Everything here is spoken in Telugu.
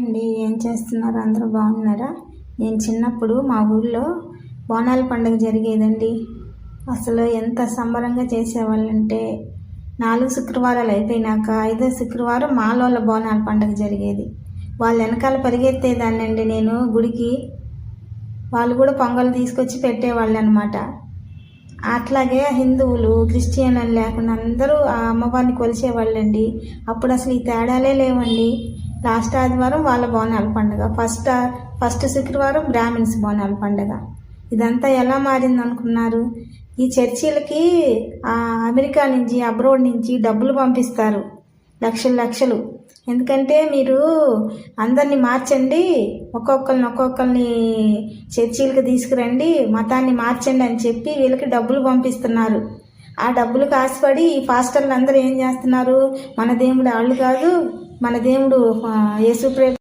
అండి. ఏం చేస్తున్నారు? అందరూ బాగున్నారా? నేను చిన్నప్పుడు మా ఊళ్ళో బోనాల పండుగ జరిగేదండి. అసలు ఎంత సంబరంగా చేసేవాళ్ళంటే 4 శుక్రవారాలు అయిపోయినాక 5వ శుక్రవారం మాలోళ్ళ బోనాల పండుగ జరిగేది. వాళ్ళ వెనకాల పరిగెత్తేదాన్నండి నేను గుడికి. వాళ్ళు కూడా పొంగల్ తీసుకొచ్చి పెట్టేవాళ్ళు అనమాట. అట్లాగే హిందువులు క్రిస్టియన్లు లేకుండా అందరూ ఆ అమ్మవారిని కొలిచేవాళ్ళండి. అప్పుడు అసలు ఈ తేడాలే లేవండి. లాస్ట్ ఆదివారం వాళ్ళ బోనాల పండుగ, ఫస్ట్ శుక్రవారం బ్రాహ్మిన్స్ బోనాల పండుగ. ఇదంతా ఎలా మారింది అనుకున్నారు? ఈ చర్చిలకి అమెరికా నుంచి అబ్రోడ్ నుంచి డబ్బులు పంపిస్తారు, లక్షలు. ఎందుకంటే మీరు అందరినీ మార్చండి, ఒక్కొక్కరిని చర్చీలకు తీసుకురండి, మతాన్ని మార్చండి అని చెప్పి వీళ్ళకి డబ్బులు పంపిస్తున్నారు. ఆ డబ్బులకు ఆశపడి ఈ పాస్టర్లు అందరూ ఏం చేస్తున్నారు? మన దేవుడు వాళ్ళు కాదు, మన దేవుడు యేసుప్రభు